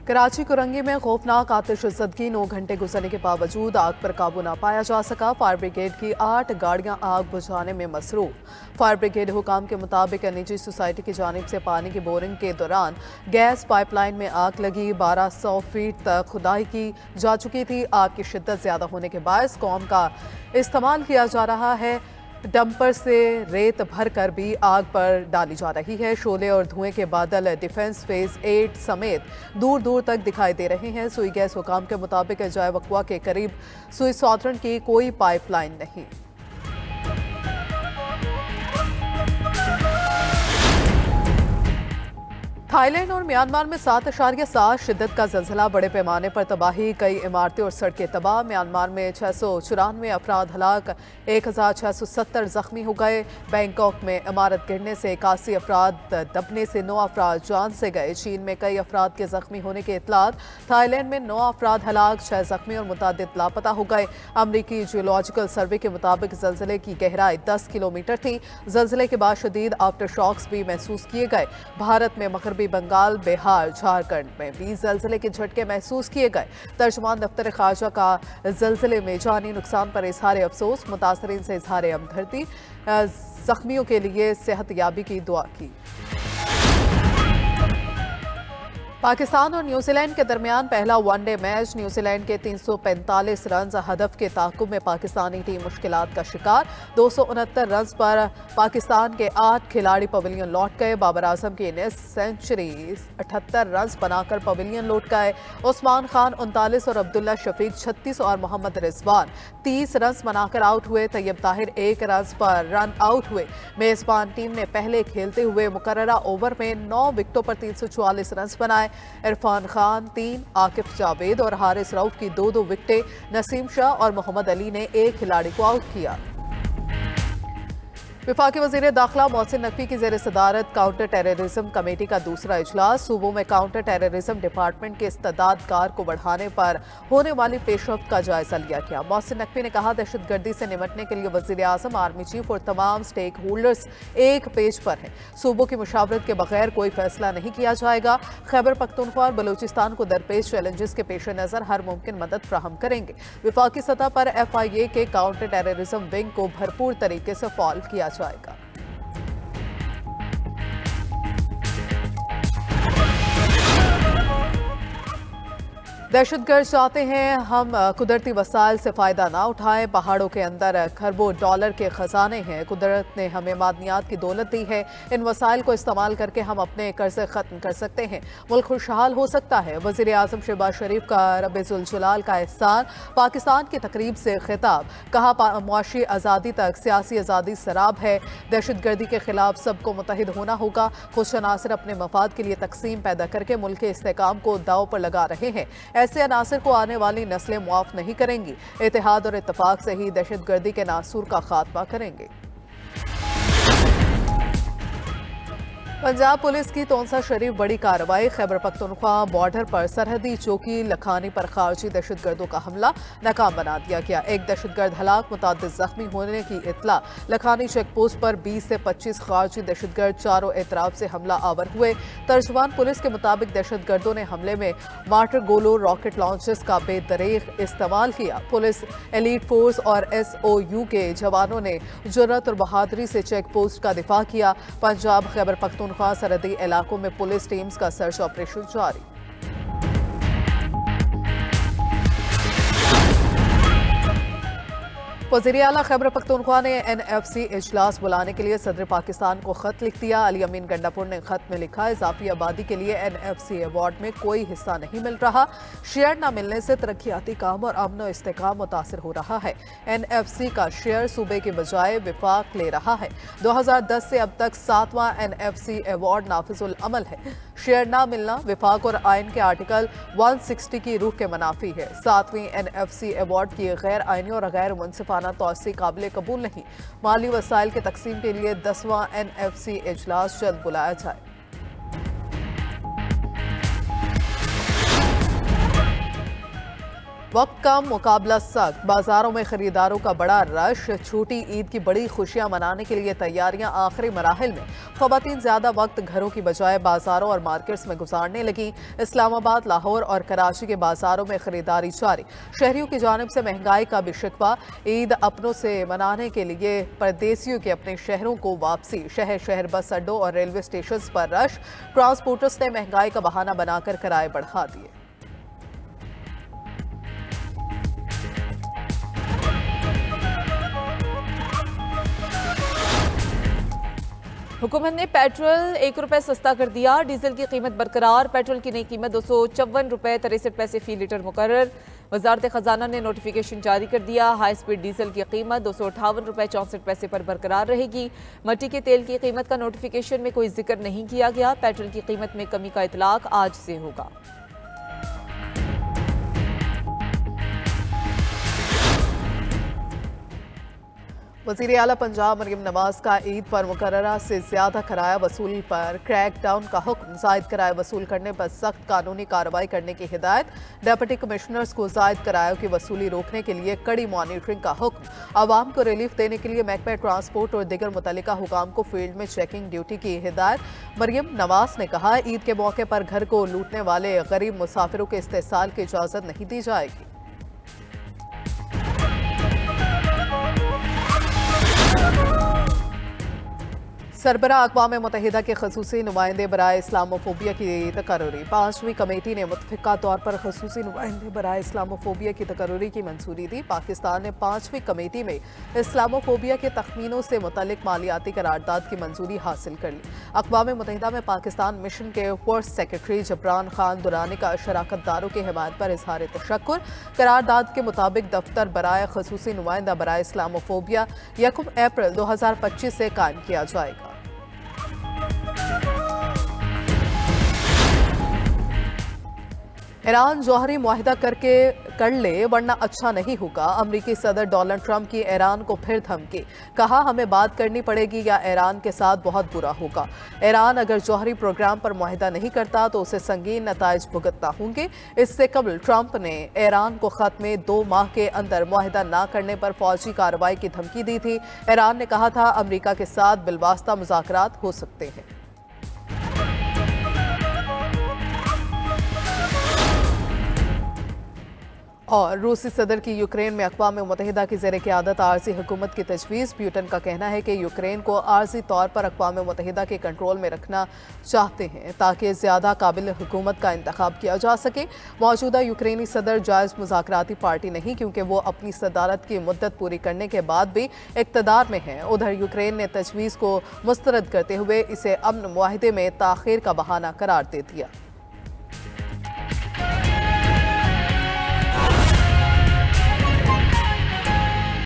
कराची कुरंगी में खौफनाक आतिश ज़दगी 9 घंटे गुजरने के बावजूद आग पर काबू न पाया जा सका। फायर ब्रिगेड की 8 गाड़ियां आग बुझाने में मसरूफ। फायर ब्रिगेड हुकाम के मुताबिक निजी सोसाइटी की जानिब से पानी की बोरिंग के दौरान गैस पाइपलाइन में आग लगी। 1200 फीट तक खुदाई की जा चुकी थी। आग की शिद्दत ज्यादा होने के बायस कौम का इस्तेमाल किया जा रहा है। डंपर से रेत भरकर भी आग पर डाली जा रही है। शोले और धुएं के बादल डिफेंस फेज 8 समेत दूर दूर तक दिखाई दे रहे हैं। सुई गैस हुकाम के मुताबिक जाय वकवा के करीब सुई सौतरण की कोई पाइपलाइन नहीं। थाईलैंड और म्यांमार में 7.7 शिद्दत का ज़लज़ला, बड़े पैमाने पर तबाही, कई इमारतें और सड़कें तबाह। म्यांमार में 694 अफराद हलाक, 1670 जख्मी हो गए। बैंकॉक में इमारत गिरने से 81 अफराद दबने से 9 अफराद जान से गए। चीन में कई अफराद के जख्मी होने के इतलात। थाईलैंड में 9 अफराद हलाक, 6 जख्मी और मुतादिद लापता हो गए। अमरीकी जियोलॉजिकल सर्वे के मुताबिक ज़लज़ले की गहराई 10 किलोमीटर थी। ज़लज़ले के बाद शदीद आफ्टर शॉक्स भी महसूस किए गए। भारत में मगरबी बंगाल, बिहार, झारखंड में भी ज़लज़ले के झटके महसूस किए गए। तर्जुमान दफ्तर ख़ारजा का ज़लज़ले में जानी नुकसान पर इजहार अफसोस, मुतासरीन से इजहार हमदर्दी, जख्मियों के लिए सेहतयाबी की दुआ की। पाकिस्तान और न्यूजीलैंड के दरमियान पहला वनडे मैच। न्यूजीलैंड के 345 रन हदफ के ताक़ुब में पाकिस्तानी टीम मुश्किलात का शिकार। 269 रन पर पाकिस्तान के 8 खिलाड़ी पवेलियन लौट गए। बाबर आजम की इनिंग्स सेंचुरी 78 रन बनाकर पवेलियन लौट गए। उस्मान खान 39 और अब्दुल्ला शफीक 36 और मोहम्मद रिजवान 30 रन बनाकर आउट हुए। तैयब ताहिर 1 रन पर रन आउट हुए। मेजबान टीम ने पहले खेलते हुए मुकर्ररा ओवर में 9 विकेटों पर 344 रन बनाए। इरफान खान 3, आकिफ जावेद और हारिस रऊफ की 2-2 विकेटें। नसीम शाह और मोहम्मद अली ने एक खिलाड़ी को आउट किया। वफाकी वज़ीर दाखिला मोहसिन नकवी की ज़ेर सदारत काउंटर टेररिज्म कमेटी का दूसरा इजलास। सूबों में काउंटर टेररिज्म डिपार्टमेंट के इस्तेदाद कार को बढ़ाने पर होने वाली पेशरफ्त का जायजा लिया गया। मोहसिन नकवी ने कहा, दहशतगर्दी से निपटने के लिए वज़ीर आज़म, आर्मी चीफ और तमाम स्टेक होल्डर्स एक पेज पर हैं। सूबों की मुशावरत के बगैर कोई फैसला नहीं किया जाएगा। खैबर पख्तूनख्वा और बलूचिस्तान को दरपेश चैलेंजेस के पेश नज़र हर मुमकिन मदद फ्राहम करेंगे। वफाकी सतह पर FIA के काउंटर टेररिज्म विंग को भरपूर तरीके से फॉल किया जाएगा। दहशतगर्द चाहते हैं हम कुदरती वसाइल से फ़ायदा ना उठाएं। पहाड़ों के अंदर खरबों डॉलर के ख़जाने हैं। कुदरत ने हमें मादनियात की दौलत दी है। इन वसाइल को इस्तेमाल करके हम अपने कर्जे ख़त्म कर सकते हैं। मुल्क खुशहाल हो सकता है। वज़ीर आज़म शहबाज शरीफ का रब्बुल-जुलाल का एहसान। पाकिस्तान की तकरीब से खिताब। कहा, मुआशी आज़ादी तक सियासी आज़ादी सराब है। दहशतगर्दी के खिलाफ सबको मुत्तहिद होना होगा। खुश अनासर अपने मफाद के लिए तकसीम पैदा करके मुल्क के इस्तेहकाम को दाव पर लगा रहे हैं। ऐसे अनासर को आने वाली नस्लें मुआफ नहीं करेंगी। इत्तेहाद और इत्तफाक से ही दहशतगर्दी के नासूर का खात्मा करेंगे। पंजाब पुलिस की तौंसा शरीफ बड़ी कार्रवाई। खैबर पख्तूनख्वा बॉर्डर पर सरहदी चौकी लखानी पर खारजी दहशतगर्दों का हमला नाकाम बना दिया गया। एक दहशतगर्द हलाक, मुतादिद जख्मी होने की इत्तला। लखानी चेक पोस्ट पर 20 से 25 खारजी दहशतगर्द चारों एतराफ से हमला आवर हुए। तर्जुमान पुलिस के मुताबिक दहशतगर्दों ने हमले में मार्टर गोलों, रॉकेट लॉन्चर्स का बेदरीग इस्तेमाल किया। पुलिस, एलीट फोर्स और SOU के जवानों ने जुर्रत और बहादुरी से चेक पोस्ट का दिफा किया। पंजाब खैबर पख्तूनख्वा सरहदी इलाकों में पुलिस टीम्स का सर्च ऑपरेशन जारी। वज़ीर आला खैबर पख्तूनख्वा ने NFC इजलास बुलाने के लिए सदर पाकिस्तान को खत लिख दिया। अली अमीन गंडापुर ने खत में लिखा, इजाफी आबादी के लिए NFC अवार्ड में कोई हिस्सा नहीं मिल रहा। शेयर न मिलने से तरक्याती काम और अमन और इस्तेहकाम मुतासर हो रहा है। NFC का शेयर सूबे के बजाय विफाक ले रहा है। 2010 से अब तक 7वां NFC अवार्ड नाफिजुल अमल है। शेयर न मिलना विफाक और आइन के आर्टिकल 160 की रूह के मनाफी है। 7वीं NFC अवार्ड की गैर आइनी और गैर मुनसिफाना तौसी काबिल कबूल नहीं। माली वसाइल के तकसीम के लिए 10वां NFC इजलास जल्द बुलाया जाए। वक्त कम मुकाबला सख्त, बाजारों में खरीदारों का बड़ा रश। छोटी ईद की बड़ी खुशियां मनाने के लिए तैयारियां आखिरी मराहिल में। खवातीन ज्यादा वक्त घरों की बजाय बाजारों और मार्केट्स में गुजारने लगी। इस्लामाबाद, लाहौर और कराची के बाजारों में खरीदारी जारी। शहरियों की जानिब से महंगाई का भी शिकवा। ईद अपनों से मनाने के लिए परदेसियों के अपने शहरों को वापसी। शहर शहर बस अड्डों और रेलवे स्टेशन पर रश। ट्रांसपोर्टर्स ने महंगाई का बहाना बनाकर किराए बढ़ा दिए। हुकूमत ने पेट्रोल 1 रुपये सस्ता कर दिया। डीजल की कीमत बरकरार। पेट्रोल की नई कीमत 254 रुपये 63 पैसे फी लीटर मुकर्रर। वजारत खजाना ने नोटिफिकेशन जारी कर दिया। हाई स्पीड डीजल की कीमत 258 रुपये 64 पैसे पर बरकरार रहेगी। मट्टी के तेल की कीमत का नोटिफिकेशन में कोई जिक्र नहीं किया गया। पेट्रोल की कीमत में कमी का इतलाक आज से होगा। वज़ीर आला पंजाब मरियम नवाज का ईद पर मुकर्ररा से ज्यादा किराया वसूल पर क्रैक डाउन का हुक्म। जायद किराया वसूल करने पर सख्त कानूनी कार्रवाई करने की हिदायत। डिप्टी कमिश्नर्स को जायद किरायों की वसूली रोकने के लिए कड़ी मॉनिटरिंग का हुक्म। आवाम को रिलीफ देने के लिए महकमा ट्रांसपोर्ट और दीगर मुतल्लिका हुकाम को फील्ड में चेकिंग ड्यूटी की हिदायत। मरियम नवाज ने कहा, ईद के मौके पर घर को लूटने वाले गरीब मुसाफिरों के इस्तेसाल की इजाजत नहीं दी जाएगी। सरबराह अक़वाम मुत्तहिदा के खसूसी नुमाइंदे बराए इस्लामोफोबिया की तकर्री। 5वीं कमेटी ने मुत्तफ़िक़ा तौर पर खसूसी नुमाइंदे बराए इस्लामोफोबिया की तकर्री की मंजूरी दी। पाकिस्तान ने 5वीं कमेटी में इस्लामोफोबिया के तखमीनों से मुतल्लिक मालियाती करारदाद की मंजूरी हासिल कर ली। अक़वाम मुत्तहिदा में पाकिस्तान मिशन के फर्स्ट सेक्रेटरी जबरान खान दुरानी का शराकतदारों की हिमायत पर इजहार तशक्कुर। करारदाद के मुताबिक दफ्तर बराए खसूसी नुमाइंदा बराए इस्लामोफोबिया 1 अप्रैल 2025 से कायम किया जाएगा। ईरान जौहरी मुआहिदा कर ले वरना अच्छा नहीं होगा। अमरीकी सदर डोनाल्ड ट्रंप की ईरान को फिर धमकी। कहा, हमें बात करनी पड़ेगी या ईरान के साथ बहुत बुरा होगा। ईरान अगर जौहरी प्रोग्राम पर मुआहिदा नहीं करता तो उसे संगीन नताइज भुगतना होंगे। इससे कबल ट्रंप ने ईरान को खत में 2 माह के अंदर मुआहिदा न करने पर फौजी कार्रवाई की धमकी दी थी। ईरान ने कहा था, अमरीका के साथ बिलवास्ता मुज़ाकरात हो सकते हैं। और रूसी सदर की यूक्रेन में अक़वाम मुत्तहिदा की ज़ेर क़यादत आर्ज़ी हुकूमत की तजवीज़। ब्यूटन का कहना है कि यूक्रेन को आर्ज़ी तौर पर अक़वाम मुत्तहिदा के कंट्रोल में रखना चाहते हैं ताकि ज़्यादा काबिल हुकूमत का इंतखाब किया जा सके। मौजूदा यूक्रेनी सदर जायज़ मुज़ाकराती पार्टी नहीं, क्योंकि वो अपनी सदारत की मुद्दत पूरी करने के बाद भी इक़्तिदार में हैं। उधर यूक्रेन ने तजवीज़ को मुस्तरद करते हुए इसे अमन मुआहिदे में ताख़ीर का बहाना करार दे दिया।